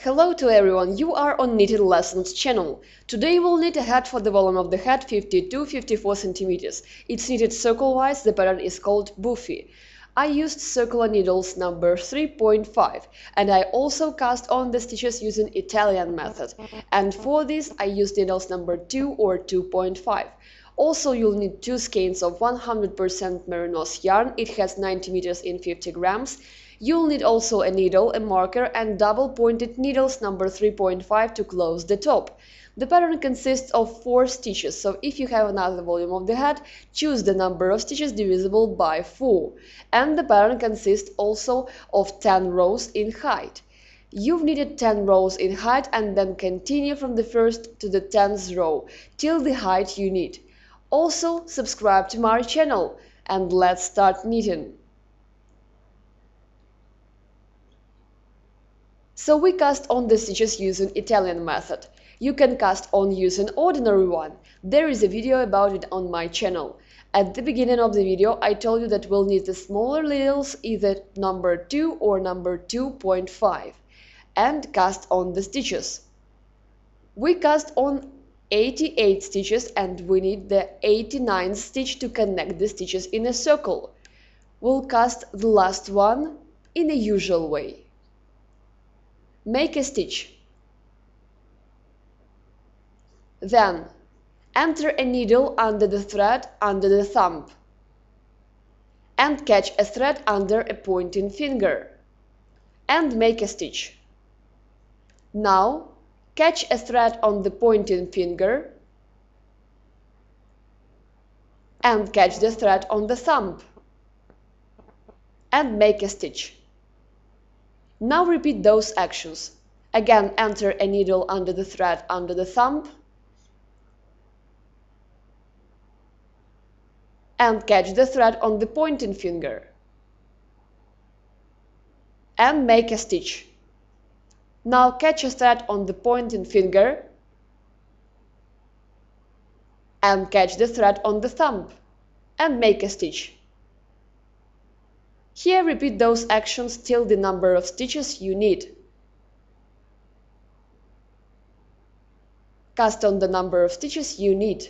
Hello to everyone, you are on Knitted Lessons channel. Today we'll knit a hat for the volume of the hat 52-54 centimeters. It's knitted circle-wise, the pattern is called bouffe. I used circular needles number 3.5 and I also cast on the stitches using Italian method. And for this I used needles number 2 or 2.5. Also, you'll need two skeins of 100% merino yarn. It has 90 meters in 50 grams. You'll need also a needle, a marker, and double-pointed needles number 3.5 to close the top. The pattern consists of 4 stitches, so if you have another volume of the hat, choose the number of stitches divisible by 4. And the pattern consists also of 10 rows in height. You've knitted 10 rows in height and then continue from the first to the 10th row till the height you need. Also, subscribe to my channel and let's start knitting. So we cast on the stitches using Italian method. You can cast on using ordinary one. There is a video about it on my channel. At the beginning of the video I told you that we'll need the smaller needles, either number 2 or number 2.5, and cast on the stitches. We cast on 88 stitches and we need the 89th stitch to connect the stitches in a circle. We'll cast the last one in the usual way. Make a stitch. Then enter a needle under the thread under the thumb and catch a thread under a pointing finger and make a stitch. Now catch a thread on the pointing finger and catch the thread on the thumb and make a stitch. Now repeat those actions. Again, enter a needle under the thread under the thumb and catch the thread on the pointing finger and make a stitch. Now catch a thread on the pointing finger and catch the thread on the thumb and make a stitch. Here repeat those actions till the number of stitches you need. Cast on the number of stitches you need.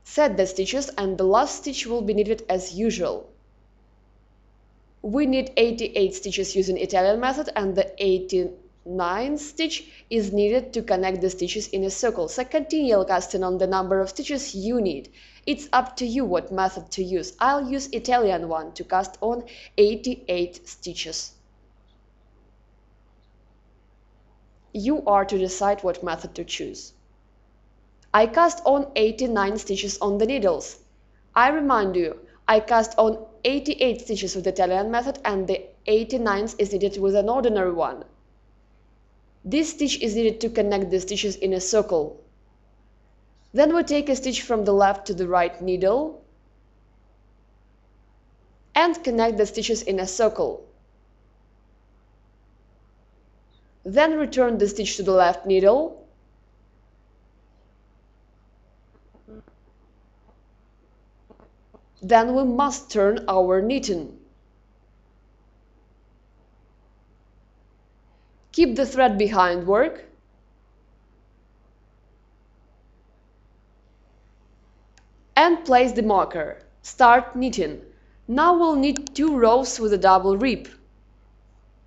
Set the stitches and the last stitch will be knitted as usual. We need 88 stitches using Italian method and the 89th stitch is needed to connect the stitches in a circle. So continue casting on the number of stitches you need. It's up to you what method to use. I'll use Italian one to cast on 88 stitches. You are to decide what method to choose. I cast on 89 stitches on the needles. I remind you, I cast on 88 stitches with the Italian method and the 89th is needed with an ordinary one. This stitch is needed to connect the stitches in a circle. Then we take a stitch from the left to the right needle and connect the stitches in a circle. Then return the stitch to the left needle Then we must turn our knitting. Keep the thread behind work and place the marker. Start knitting. Now we'll knit 2 rows with a double rib.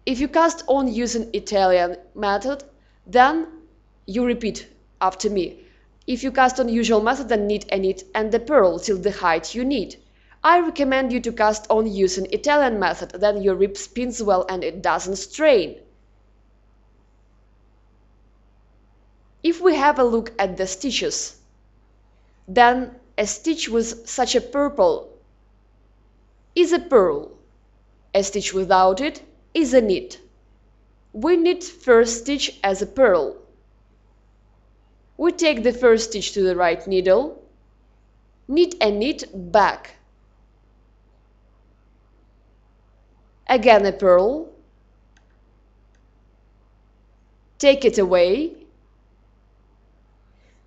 If you cast on using Italian method, then you repeat after me. If you cast on usual method, then knit a knit and a purl till the height you need. I recommend you to cast on using Italian method, then your rib spins well and it doesn't strain. If we have a look at the stitches, then a stitch with such a purple is a purl. A stitch without it is a knit. We knit first stitch as a purl. We take the first stitch to the right needle, knit a knit back. Again a purl, take it away,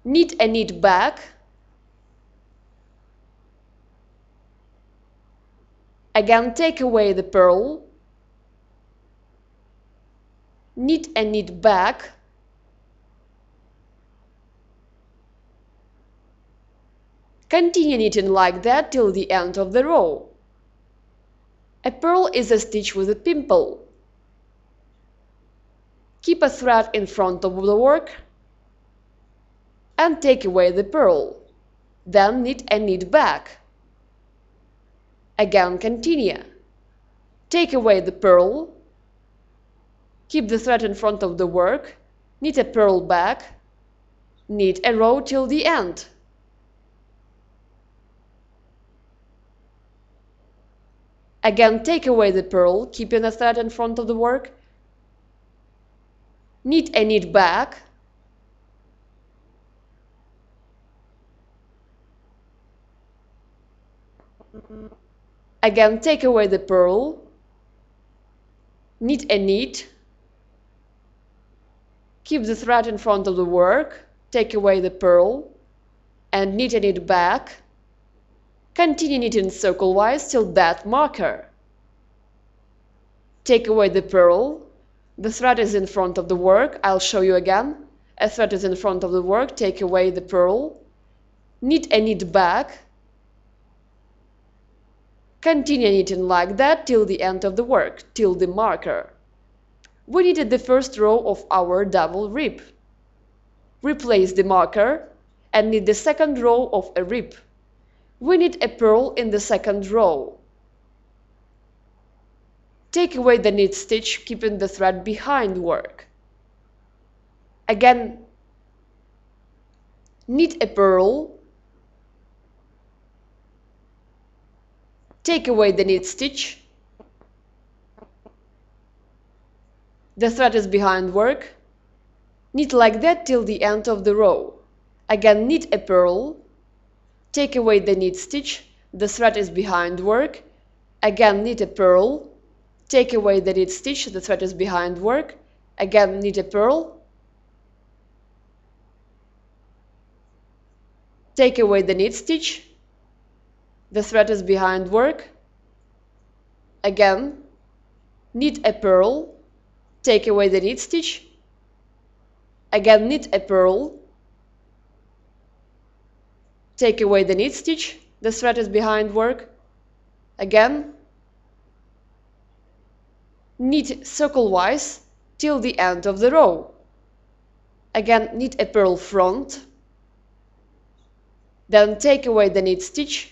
knit a knit back, again take away the purl, knit and knit back, continue knitting like that till the end of the row. A purl is a stitch with a pimple. Keep a thread in front of the work and take away the purl. Then knit and knit back. Again continue. Take away the purl. Keep the thread in front of the work. Knit a purl back. Knit a row till the end. Again take away the purl, keeping the thread in front of the work. Knit and knit back. Again take away the purl, knit and knit, keep the thread in front of the work, take away the purl, and knit and knit back. Continue knitting circle-wise till that marker. Take away the purl, the thread is in front of the work, I'll show you again. A thread is in front of the work, take away the purl, knit and knit back. Continue knitting like that till the end of the work, till the marker. We knitted the first row of our double rib. Replace the marker and knit the second row of a rib. We knit a purl in the second row. Take away the knit stitch, keeping the thread behind work. Again, knit a purl. Take away the knit stitch. The thread is behind work. Knit like that till the end of the row. Again knit a purl. Take away the knit stitch. The thread is behind work. Again knit a purl. Take away the knit stitch. The thread is behind work. Again knit a purl. Take away the knit stitch. The thread is behind work. Again, knit a purl, take away the knit stitch. Again, knit a purl, take away the knit stitch. The thread is behind work. Again, knit circle-wise till the end of the row. Again, knit a purl front. Then take away the knit stitch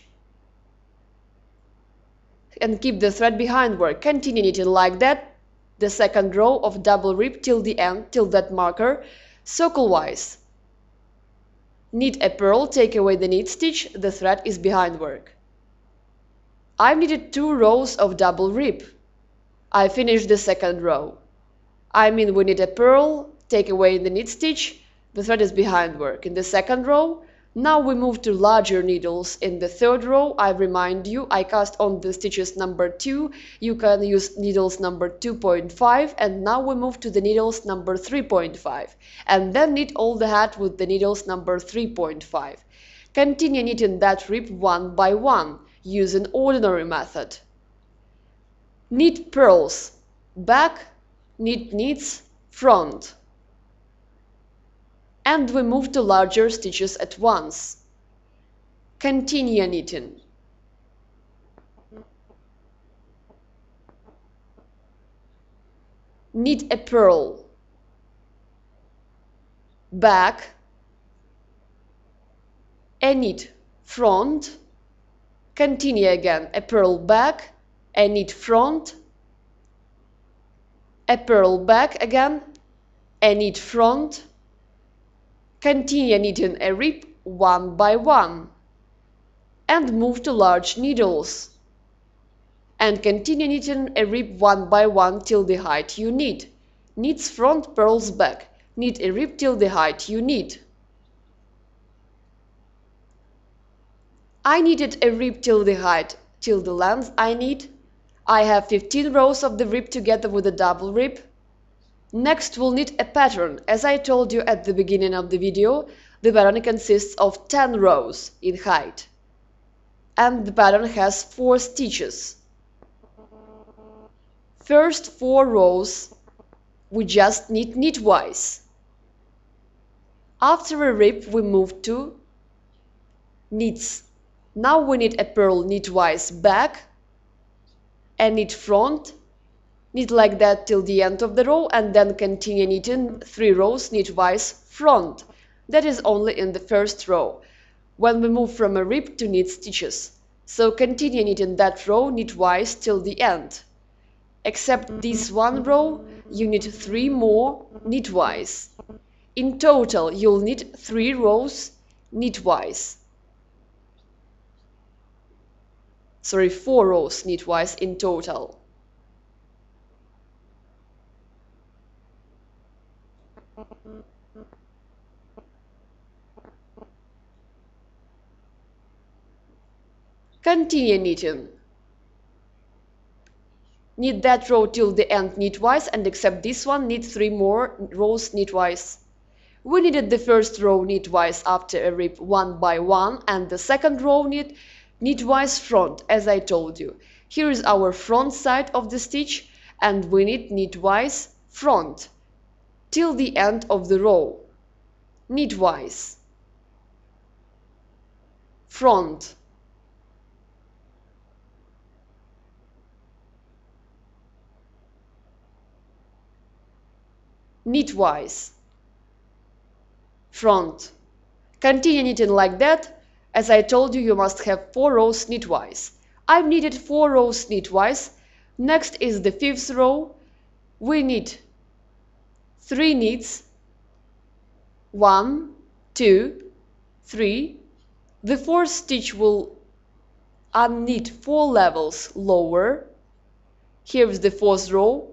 and keep the thread behind work. Continue knitting like that, the second row of double rib till the end, till that marker, circle-wise. Knit a purl, take away the knit stitch, the thread is behind work. I've knitted 2 rows of double rib. I finished the second row. We knit a purl, take away the knit stitch, the thread is behind work. In the second row, now we move to larger needles. In the third row, I remind you, I cast on the stitches number 2. You can use needles number 2.5, and now we move to the needles number 3.5, and then knit all the hat with the needles number 3.5. Continue knitting that rib one by one, using ordinary method. Knit purls, back, knit knits, front. And we move to larger stitches at once. Continue knitting. Knit a purl, back, a knit front, continue again, a purl back, a knit front, a purl back again, a knit front. Continue knitting a rib one by one and move to large needles. And continue knitting a rib one by one till the height you need. Knits front, purls back. Knit a rib till the height you need. I knitted a rib till the height, till the length I need. I have 15 rows of the rib together with a double rib. Next we'll knit a pattern. As I told you at the beginning of the video, the pattern consists of 10 rows in height. And the pattern has 4 stitches. First 4 rows we just knit knitwise. After a rip, we move to knits. Now we knit a purl knitwise back and knit front, knit like that till the end of the row, and then continue knitting 3 rows knitwise front. That is only in the first row, when we move from a rip to knit stitches. So continue knitting that row knitwise till the end. Except this one row, you knit 3 more knitwise. In total, you'll knit 3 rows knitwise. Sorry, 4 rows knitwise in total. Continue knitting. Knit that row till the end knitwise, and except this one, knit 3 more rows knitwise. We knitted the first row knitwise after a rip 1 by 1, and the second row knitwise front, as I told you. Here is our front side of the stitch, and we knit knitwise front till the end of the row. Knitwise front. Knitwise front. Continue knitting like that. As I told you, you must have 4 rows knitwise. I've knitted 4 rows knitwise. Next is the 5th row. We knit 3 knits, 1, 2, 3. The 4th stitch will unknit 4 levels lower. Here is the 4th row.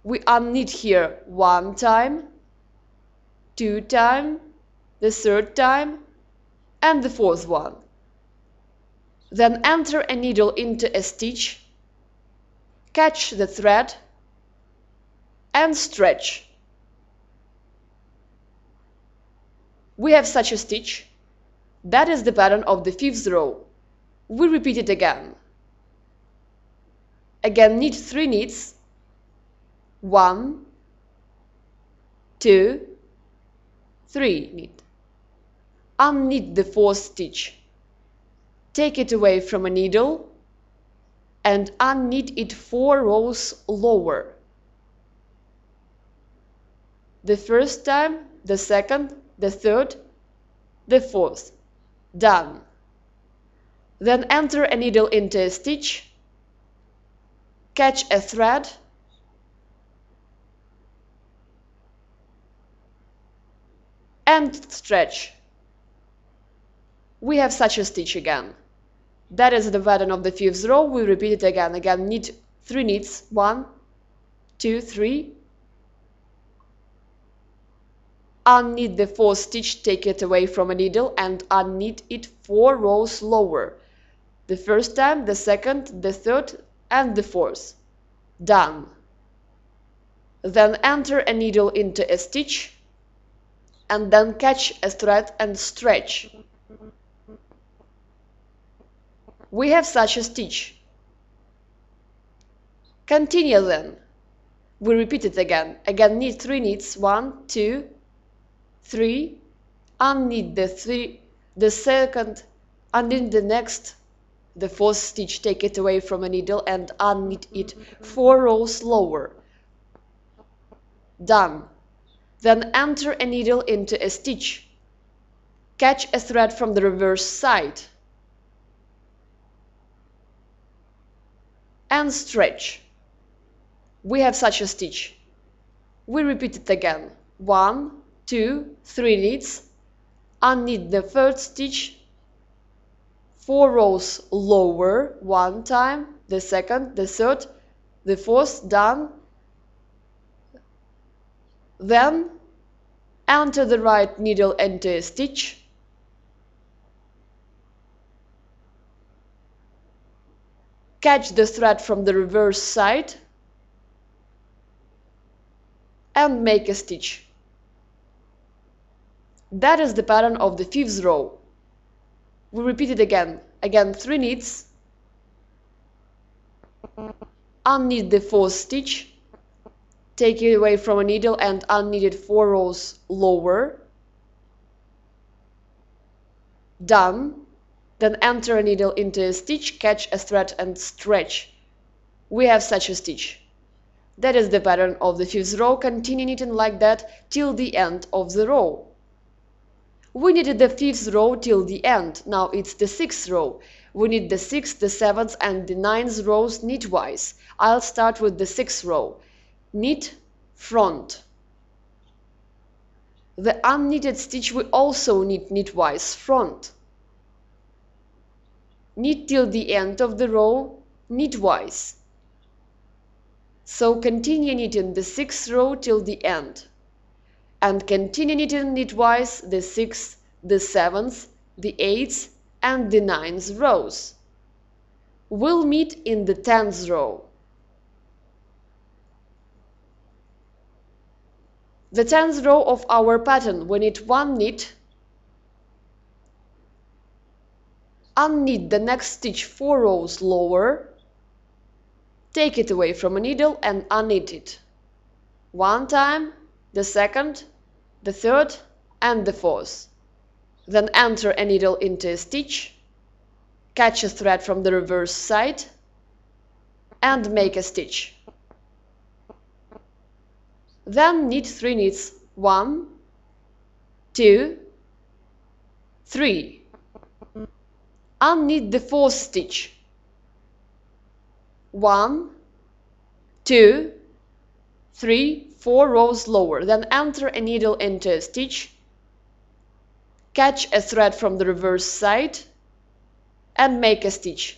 We unknit here 1 time, 2 time, the 3rd time, and the 4th one. Then enter a needle into a stitch, catch the thread, and stretch. We have such a stitch. That is the pattern of the 5th row. We repeat it again. Again, knit 3 knits, 1, 2, 3 knit. Unknit the 4th stitch. Take it away from a needle and unknit it 4 rows lower. The 1st time, the 2nd, the 3rd, the 4th. Done. Then enter a needle into a stitch, catch a thread, and stretch. We have such a stitch again. That is the pattern of the 5th row. We repeat it again. Again, knit 3 knits, 1, 2, 3. Unknit the 4th stitch, take it away from a needle and unknit it 4 rows lower. The 1st time, the 2nd, the 3rd, and the 4th. Done. Then enter a needle into a stitch and then catch a thread and stretch. We have such a stitch. Continue then. We repeat it again. Again, knit 3 knits, 1, 2, 3. Unknit the 2nd, unknit the next, the 4th stitch, take it away from a needle and unknit it 4 rows lower. Done. Then enter a needle into a stitch. Catch a thread from the reverse side and stretch. We have such a stitch. We repeat it again. 1, 2, 3 knits. Unknit the 3rd stitch 4 rows lower 1 time, the 2nd, the 3rd, the 4th. Done. Then enter the right needle into a stitch, catch the thread from the reverse side and make a stitch. That is the pattern of the 5th row. We repeat it again. Again, 3 knits, unknit the 4th stitch, take it away from a needle and unknit it 4 rows lower. Done. Then enter a needle into a stitch, catch a thread and stretch. We have such a stitch. That is the pattern of the 5th row. Continue knitting like that till the end of the row. We knitted the 5th row till the end. Now it's the 6th row. We knit the 6th, the 7th and the 9th rows knitwise. I'll start with the 6th row. Knit front. The unknitted stitch we also knit knitwise front. Knit till the end of the row knitwise. So continue knitting the 6th row till the end. And continue knitting knitwise the 6th, the 7th, the 8th and the 9th rows. We'll meet in the 10th row. The 10th row of our pattern, we knit 1 knit, unknit the next stitch 4 rows lower, take it away from a needle and unknit it. 1 time, the 2nd, the 3rd and the 4th. Then enter a needle into a stitch, catch a thread from the reverse side and make a stitch. Then knit 3 knits, 1, 2, 3. Unknit the 4th stitch, 1, 2, 3, 4 rows lower. Then enter a needle into a stitch, catch a thread from the reverse side and make a stitch.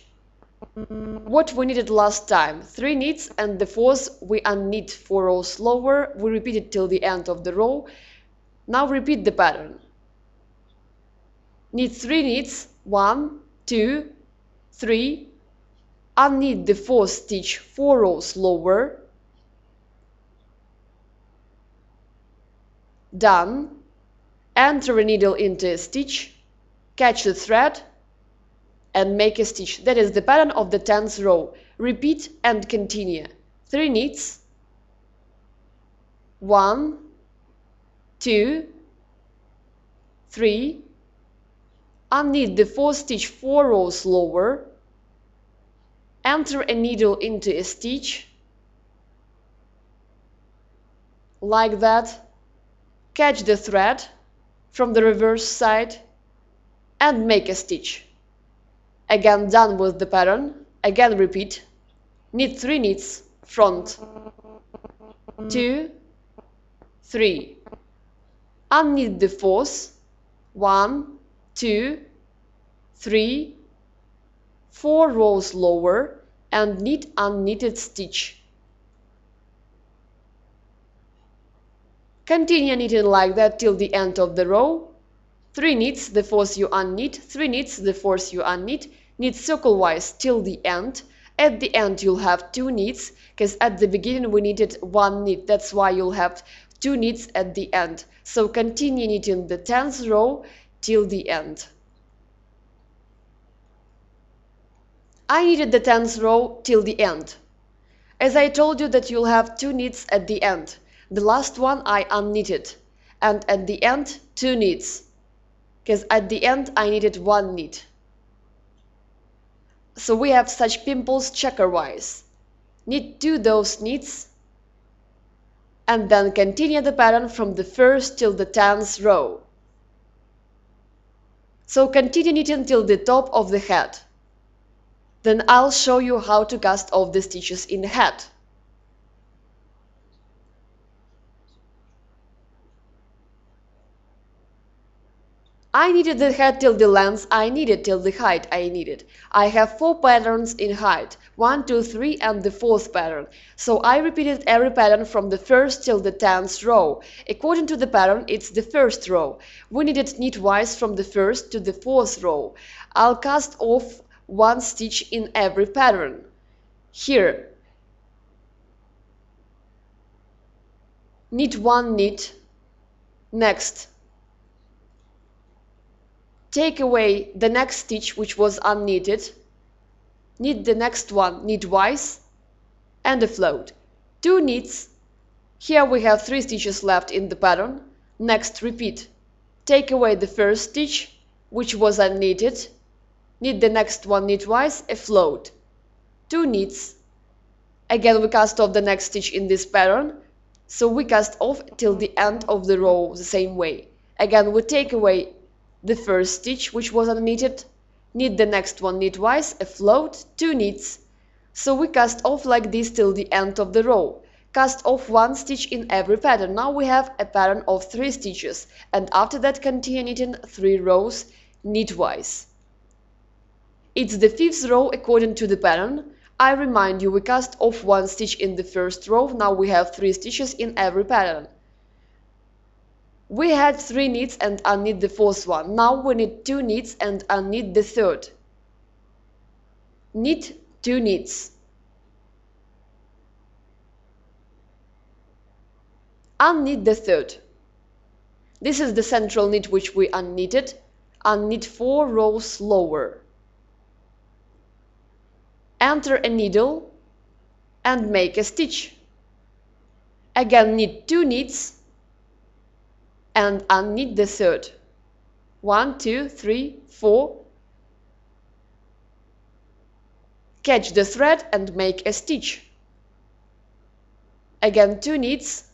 What we knitted last time, 3 knits and the 4th we unknit 4 rows lower. We repeat it till the end of the row. Now repeat the pattern. Knit 3 knits, 1, 2, 3, unknit the 4th stitch 4 rows lower. Done. Enter a needle into a stitch, catch the thread and make a stitch. That is the pattern of the 10th row. Repeat and continue. 3 knits, 1, 2, 3, unknit the 4th stitch 4 rows lower, enter a needle into a stitch, like that, catch the thread from the reverse side and make a stitch. Again done with the pattern, again repeat, knit 3 knits, front, 2, 3, unknit the 4th, 1, 2, 3, 4 rows lower and knit unknitted stitch. Continue knitting like that till the end of the row. 3 knits, the 4th you unknit, 3 knits, the 4th you unknit, knit circle-wise till the end. At the end you'll have 2 knits, because at the beginning we knitted 1 knit, that's why you'll have 2 knits at the end. So continue knitting the 10th row till the end. I knitted the 10th row till the end. As I told you that you'll have 2 knits at the end. The last one I unknitted, and at the end 2 knits, because at the end I knitted 1 knit. So we have such pimples checker-wise. Knit 2 those knits and then continue the pattern from the 1st till the 10th row. So continue knitting till the top of the head. Then I'll show you how to cast off the stitches in the head. I knitted the head till the length I needed, till the height I needed. I have 4 patterns in height, 1, 2, 3 and the 4th pattern. So I repeated every pattern from the 1st till the 10th row. According to the pattern, it's the 1st row. We knitted knitwise from the 1st to the 4th row. I'll cast off 1 stitch in every pattern. Here, knit 1 knit, next. Take away the next stitch which was unknitted, knit the next one knitwise and a float. 2 knits, Here we have 3 stitches left in the pattern. Next, repeat. Take away the first stitch, which was unknitted. Knit the next one knitwise, a float. 2 knits. Again we cast off the next stitch in this pattern, so we cast off till the end of the row the same way. Again we take away the first stitch, which was unknitted. Knit the next one knitwise, a float, 2 knits. So we cast off like this till the end of the row. Cast off 1 stitch in every pattern. Now we have a pattern of 3 stitches, and after that continue knitting 3 rows knitwise. It's the 5th row according to the pattern. I remind you, we cast off 1 stitch in the first row. Now we have 3 stitches in every pattern. We had 3 knits and unknit the 4th one. Now we knit 2 knits and unknit the 3rd. Knit 2 knits. Unknit the 3rd. This is the central knit which we unknitted. Unknit 4 rows lower. Enter a needle and make a stitch. Again knit 2 knits and unknit the 3rd. 1, 2, 3, 4. Catch the thread and make a stitch. Again 2 knits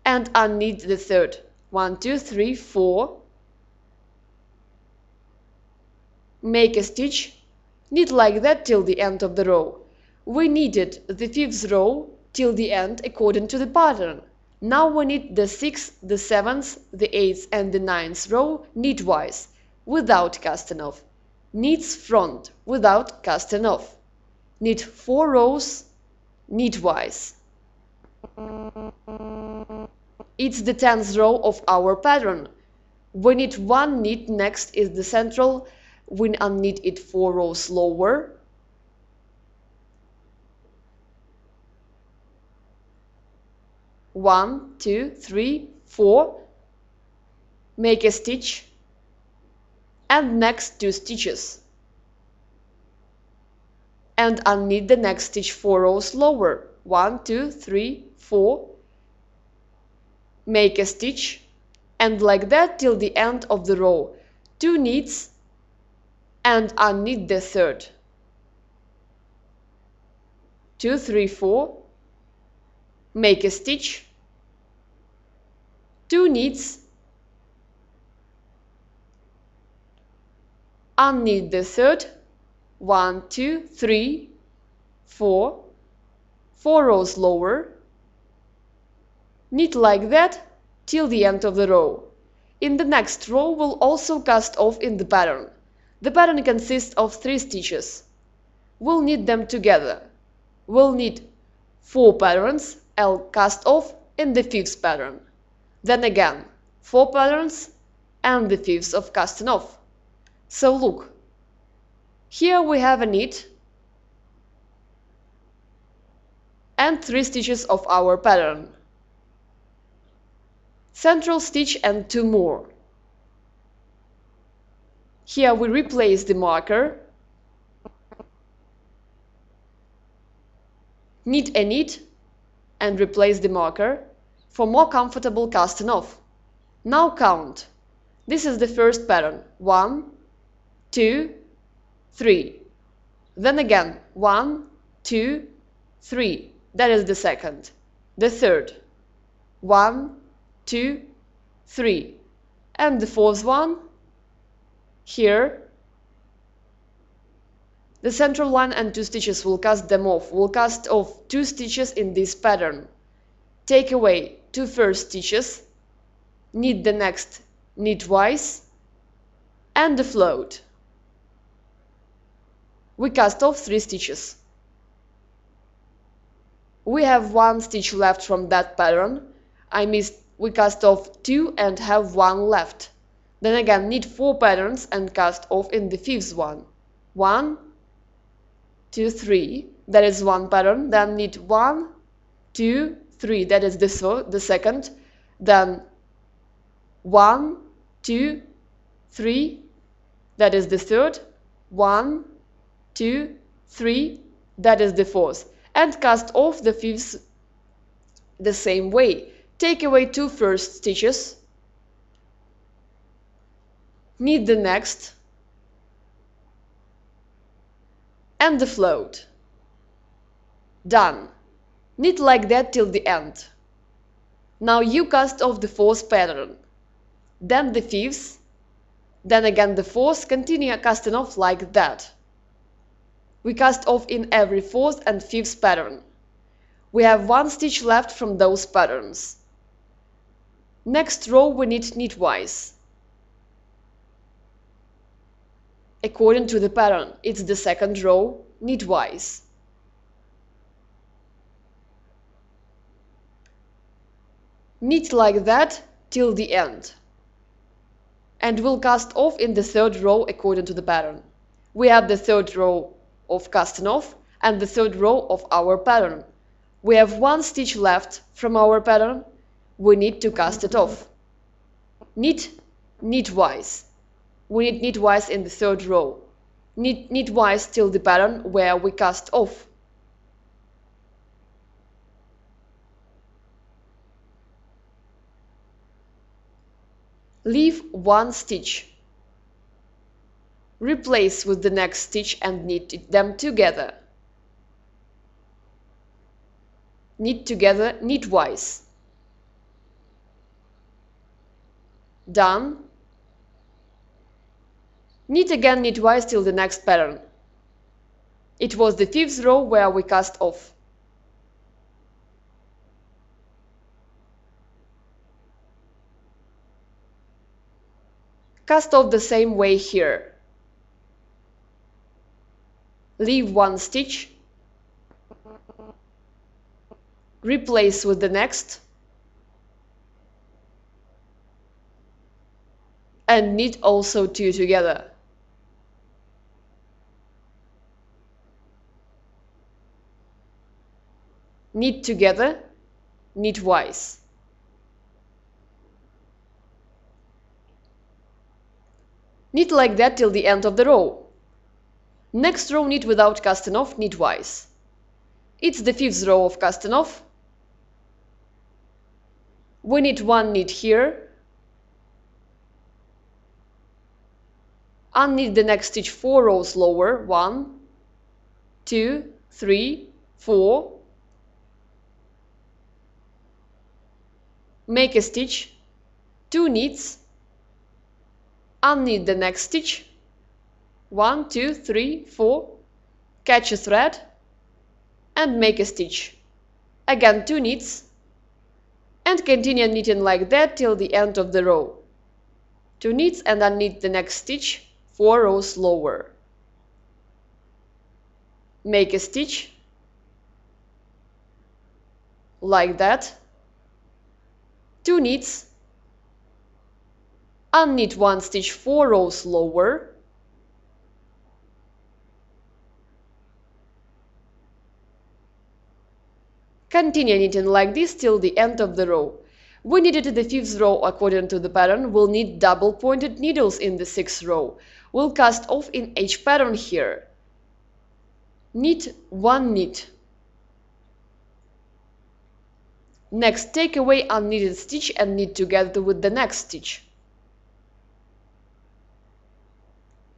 and unknit the 3rd. 1, 2, 3, 4. Make a stitch. Knit like that till the end of the row. We knitted the 5th row till the end according to the pattern. Now we knit the 6th, the 7th, the 8th and the 9th row knitwise, without casting off. Knits front, without casting off. Knit 4 rows knitwise. It's the 10th row of our pattern. We knit 1 knit, next is the central. We unknit it 4 rows lower. One, 2, 3, 4. Make a stitch and next 2 stitches. And unknit the next stitch 4 rows lower. 1, 2, 3, 4. Make a stitch and like that till the end of the row. 2 knits and unknit the 3rd. 2, 3, 4. Make a stitch. 2 knits. Unknit the 3rd. 1, 2, 3, 4. 4 rows lower. Knit like that till the end of the row. In the next row we'll also cast off in the pattern. The pattern consists of 3 stitches. We'll knit them together. We'll knit 4 patterns. I'll cast off in the 5th pattern. Then again 4 patterns and the 5th of casting off. So look, here we have a knit and 3 stitches of our pattern. Central stitch and 2 more. Here we replace the marker. Knit a knit and replace the marker for more comfortable casting off. Now count. This is the first pattern. 1, 2, 3. Then again 1, 2, 3. That is the second. The third. 1, 2, 3. And the 4th one. Here. The central line and 2 stitches, will cast them off. We'll cast off 2 stitches in this pattern. Take away 2 first stitches, knit the next knitwise, and the float. We cast off 3 stitches. We have 1 stitch left from that pattern. We cast off 2 and have 1 left. Then again knit 4 patterns and cast off in the 5th one. 1, 2, 3. That is 1 pattern. Then knit 1, 2, 3. That is the second. Then 1, 2, 3. That is the third. 1, 2, 3. That is the fourth. And cast off the the same way. Take away two first stitches, knit the next, and the float. Done. Knit like that till the end. Now you cast off the fourth pattern, then the fifth, then again the fourth, continue casting off like that. We cast off in every fourth and fifth pattern. We have one stitch left from those patterns. Next row we knit knitwise. According to the pattern, it's the second row, knitwise. Knit like that till the end. And we'll cast off in the third row according to the pattern. We have the third row of casting off and the third row of our pattern. We have one stitch left from our pattern. We need to cast it off. Knit knitwise. We knit knitwise in the third row. Knit knitwise till the pattern where we cast off. Leave one stitch. Replace with the next stitch and knit them together. Knit together knitwise. Done. Knit again knitwise till the next pattern. It was the fifth row where we cast off. Cast off the same way here. Leave one stitch. Replace with the next. And knit also two together. Knit together, knitwise. Knit like that till the end of the row. Next row knit without casting off knitwise. It's the fifth row of casting off. We knit one knit here. Unknit the next stitch 4 rows lower. 1, 2, 3, 4. Make a stitch, 2 knits. Unknit the next stitch. 1, 2, 3, 4. Catch a thread and make a stitch. Again 2 knits. And continue knitting like that till the end of the row. 2 knits and unknit the next stitch 4 rows lower. Make a stitch like that. 2 knits. Unknit one stitch 4 rows lower. Continue knitting like this till the end of the row. We knitted the 5th row according to the pattern. We'll knit double pointed needles in the 6th row. We'll cast off in each pattern here. Knit 1 knit. Next, take away unknitted stitch and knit together with the next stitch.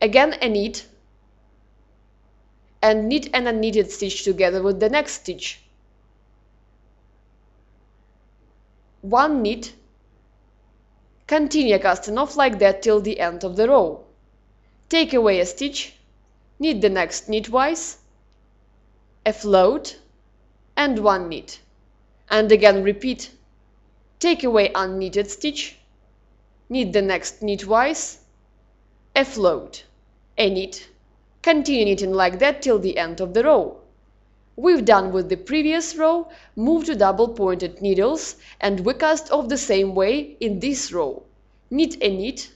Again a knit. And knit an unknitted stitch together with the next stitch. 1 knit. Continue casting off like that till the end of the row. Take away a stitch, knit the next knitwise, a float, and 1 knit. And again repeat. Take away unknitted stitch, knit the next knitwise, a float, a knit. Continue knitting like that till the end of the row. We've done with the previous row, move to double pointed needles, and we cast off the same way in this row. Knit a knit,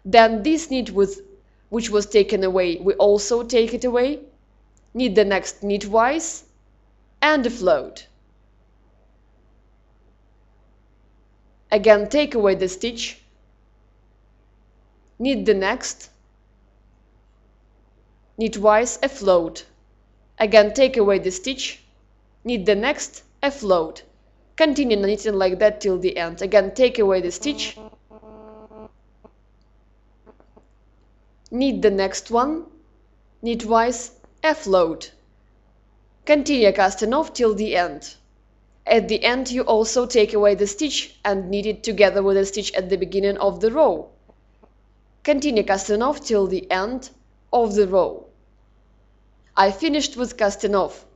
then this knit which was taken away, we also take it away, knit the next knitwise, and a float. Again take away the stitch, knit the next, knitwise, a float. Again take away the stitch, knit the next, a float. Continue knitting like that till the end. Again, take away the stitch. Knit the next one, knitwise F-load. Continue casting off till the end. At the end you also take away the stitch and knit it together with the stitch at the beginning of the row. Continue casting off till the end of the row. I finished with casting off.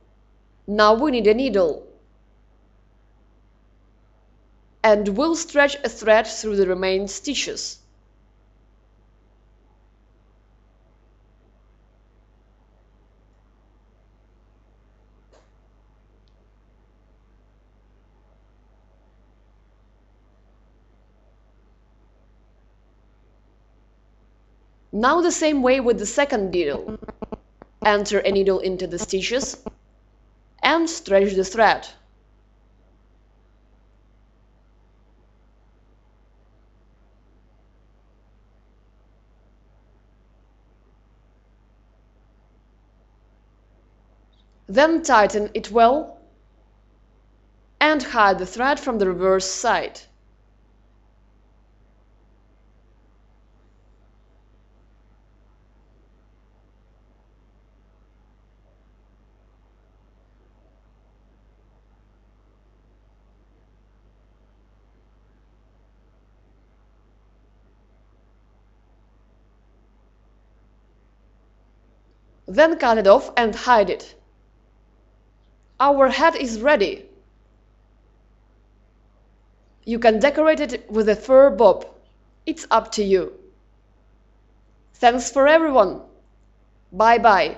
Now we need a needle. And we'll stretch a thread through the remaining stitches. Now the same way with the second needle. Enter a needle into the stitches and stretch the thread. Then tighten it well and hide the thread from the reverse side. Then cut it off and hide it. Our hat is ready. You can decorate it with a fur bob. It's up to you. Thanks for everyone. Bye bye.